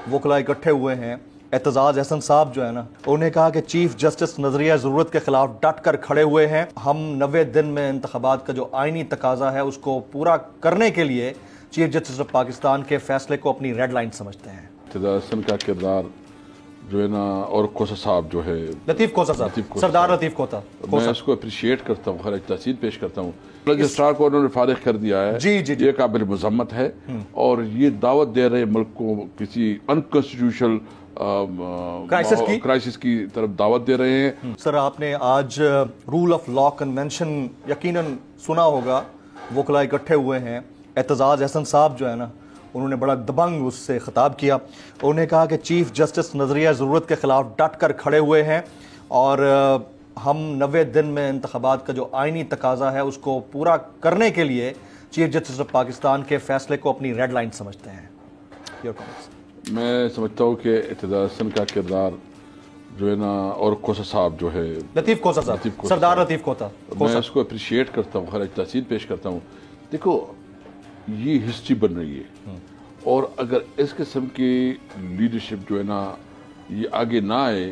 वकला इकट्ठे हुए हैं। एतजाज अहसन साहब जो है ना, उन्होंने कहा कि चीफ जस्टिस नजरिया ज़रूरत के खिलाफ डट कर खड़े हुए हैं। हम 90 दिन में इंतखाबात का जो आईनी तकाजा है उसको पूरा करने के लिए चीफ जस्टिस ऑफ पाकिस्तान के फैसले को अपनी रेड लाइन समझते हैं। एतजाज अहसन का किरदार जो है ना, और कोसा साहब जो है, लतीफ़ कोसा साहब, सरदार लतीफ़ कोसा, मैं इसको अप्रिशिएट करता हूँ, खैर तहसीन पेश करता हूँ। रजिस्ट्रार को उन्होंने फारिग कर दिया है, जी जी, ये काबिल मजम्मत है। और ये दावत दे रहे मुल्क को किसी अनकॉन्स्टिट्यूशनल क्राइसिस की तरफ दावत दे रहे हैं। सर, आपने आज रूल ऑफ लॉ कन्वेंशन यकीनन सुना होगा। वकला इकट्ठे हुए हैं। एतजाज अहसन साहब जो है ना, उन्होंने बड़ा दबंग उससे खिताब किया। उन्होंने कहा कि चीफ जस्टिस नजरिया ज़रूरत के खिलाफ डट कर खड़े हुए हैं और हम 90 दिन में इंतखाबात का जो आईनी तकाजा है उसको पूरा करने के लिए चीफ जस्टिस ऑफ पाकिस्तान के फैसले को अपनी रेड लाइन समझते हैं। Your comments. मैं समझता हूँ कि एतजाज अहसन का किरदार जो है ना, और कोसा साहब जो है, लतीफ़ कोसा साहब, सरदार लतीफ़ कोसा, मैं इसको अप्रिशिएट करता हूँ, खैर तहसीन पेश करता हूँ। देखो, ये हिस्ट्री बन रही है और अगर इस किस्म की लीडरशिप जो है ना, ये आगे ना आए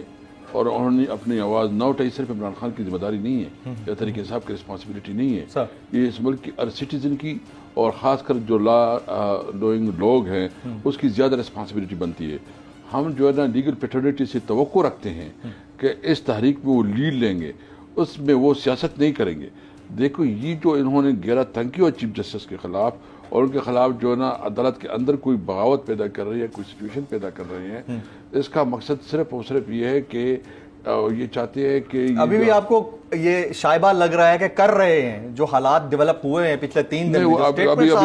और उन्होंने अपनी आवाज़ ना उठाई, सिर्फ इमरान खान की जिम्मेदारी नहीं है या तरीके साहब की रिस्पॉन्सिबिलिटी नहीं है, ये इस मुल्क की हर सिटीजन की और ख़ासकर जो लॉ डूइंग लोग हैं उसकी ज़्यादा रिस्पॉन्सिबिलिटी बनती है। हम जो है ना लीगल पैटर्निटी से तवक्को रखते हैं कि इस तहरीक में वो लीड लेंगे, उसमें वो सियासत नहीं करेंगे। देखो, ये जो इन्होंने गैरत तंकी और चीफ जस्टिस के खिलाफ और उनके खिलाफ जो है ना अदालत के अंदर कोई बगावत पैदा कर रही है, कोई सिचुएशन पैदा कर रहे हैं, इसका मकसद सिर्फ और सिर्फ ये है कि ये चाहते हैं कि अभी भी आपको ये शायबा लग रहा है कि कर रहे हैं जो हालात डेवलप हुए हैं पिछले 3 दिन में, अभी जो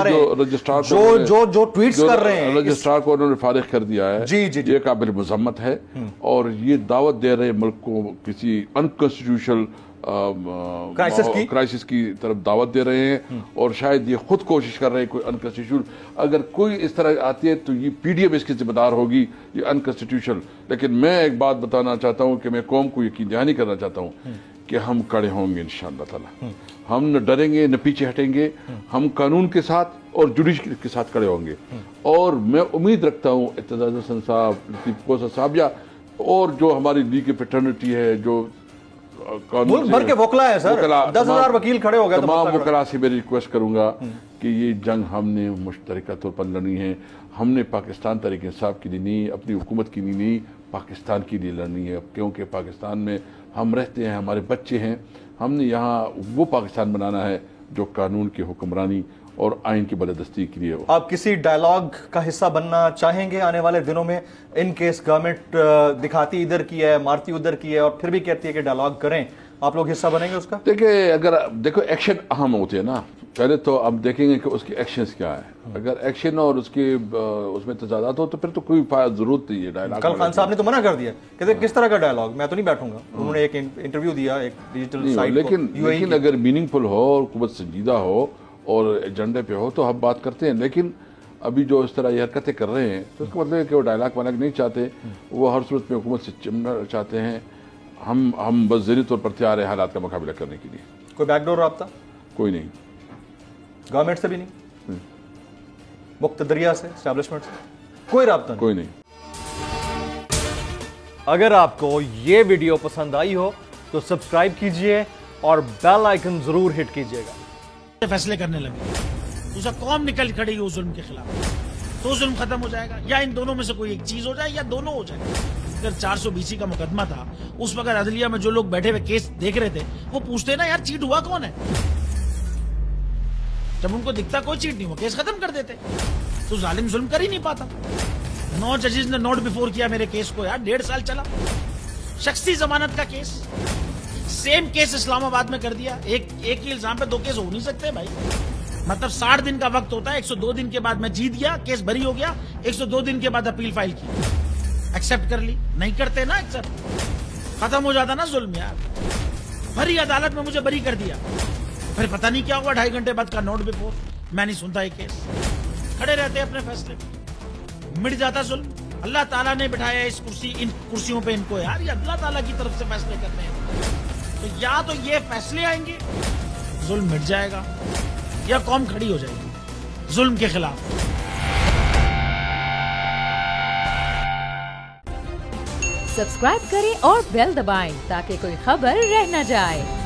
रजिस्ट्रार जो ट्वीट्स कर रहे हैं, रजिस्ट्रार को उन्होंने फारिग कर दिया है, जी जी, ये काबिल मजम्मत है। और ये दावत दे रहे मुल्क को किसी अनकॉन्स्टिट्यूशनल क्राइसिस की तरफ दावत दे रहे हैं और शायद ये खुद कोशिश कर रहे हैं कोई अनकॉन्स्टिट्यूशनल। अगर कोई इस तरह आती है तो ये पीडीएम इसकी जिम्मेदार होगी, ये अनकॉन्स्टिट्यूशनल। लेकिन मैं एक बात बताना चाहता हूँ कि मैं कौम को यकीन दहानी करना चाहता हूँ कि हम खड़े होंगे इंशाअल्लाह ताला। हम न डरेंगे न पीछे हटेंगे, हम कानून के साथ और जुडिशरी के साथ खड़े होंगे। और मैं उम्मीद रखता हूँ एतजाज अहसन साहब, लतीफ़ कोसा साहब या और जो हमारी लीग फ्रेटर्निटी है, जो मुल्क भर के वकला है सर, 10,000 वकील खड़े हो गए, तमाम वकला से मैं रिक्वेस्ट करूंगा कि ये जंग हमने मुश्तरका तौर पर लड़नी है। हमने पाकिस्तान तहरीक इंसाफ के लिए नहीं, अपनी हुकूमत के लिए नहीं, पाकिस्तान के लिए लड़नी है। क्योंकि पाकिस्तान में हम रहते हैं, हमारे बच्चे हैं, हमने यहाँ वो पाकिस्तान बनाना है जो कानून की हुक्मरानी और आइन की बलदस्ती के लिए हो। आप किसी डायलॉग का हिस्सा बनना चाहेंगे आने वाले दिनों में? इन केस गवर्नमेंट दिखाती इधर की है, मारती उधर की है और फिर भी कहती है कि डायलॉग करें, आप लोग हिस्सा बनेंगे उसका? देखिए, अगर देखो एक्शन अहम होते हैं ना, पहले तो अब देखेंगे कि उसके एक्शंस क्या है। अगर एक्शन और उसके उसमें तजादात हो तो फिर तो कोई जरूरत नहीं है डायलॉग। कल खान साहब ने तो मना कर दिया, कहते किस तरह का डायलॉग, मैं तो नहीं बैठूंगा। उन्होंने एक इंटरव्यू दिया एक डिजिटल साइट को, लेकिन अगर मीनिंगफुल हो और हुकूमत संजीदा हो और एजेंडे पे हो तो हम बात करते हैं। लेकिन अभी जो इस तरह ये हरकतें कर रहे हैं तो इसका मतलब है कि वो डायलॉग वालॉग नहीं चाहते, वो हर सूरत में हुकूमत से चिमना चाहते हैं। हम बस ज़रूरी तौर पर तैयार हैं हालात का मुकाबला करने के लिए। कोई बैकडोर राब्ता? कोई नहीं, गवर्नमेंट से भी नहीं, मुक्तदरिया से, एस्टैब्लिशमेंट से कोई राब्ता नहीं? कोई नहीं। अगर आपको ये वीडियो पसंद आई हो तो सब्सक्राइब कीजिए और बेल आइकन जरूर हिट कीजिएगा। फैसले करने लगे तो कौम निकल खड़ेगी उस जुल्म के खिलाफ, तो जुल्म खत्म हो जाएगा, या इन दोनों में से कोई एक चीज हो जाए या दोनों हो जाए। अगर 420 का मुकदमा था, उस वक्त अदलिया में जो लोग बैठे हुए केस देख रहे थे वो पूछते ना, यार चीट हुआ कौन है? जब उनको दिखता कोई चीट नहीं हुआ, केस खत्म कर देते। तो जालिम जुल्म कर ही नहीं पाता। 9 जजेस ने नोट बिफोर किया मेरे केस को, यार 1.5 साल चला। शख्सी जमानत का केस, सेम केस इस्लामाबाद में कर दिया। एक ही इल्जाम पे 2 केस हो नहीं सकते भाई। मतलब 60 दिन का वक्त होता है, 102 दिन के बाद मैं जीत गया, केस बरी हो गया, 102 दिन के बाद अपील फाइल की, एक्सेप्ट कर ली। नहीं करते ना एक्सेप्ट, खत्म हो जाता ना जुल्म यार। भरी अदालत में मुझे बरी कर दिया, फिर पता नहीं क्या हुआ, 2.5 घंटे बाद का नोट बिफोर, मैं नहीं सुनता ये केस। खड़े रहते अपने फैसले पे, मिट जाता जुल्म। अल्लाह ताला ने बिठाया इन कुर्सियों पे इनको यार, ये अल्लाह ताला की तरफ से फैसले करते हैं। तो या तो ये फैसले आएंगे, जुल्म मिट जाएगा, या कौम खड़ी हो जाएगी जुल्म के खिलाफ। सब्सक्राइब करें और बेल दबाएं ताकि कोई खबर रह न जाए।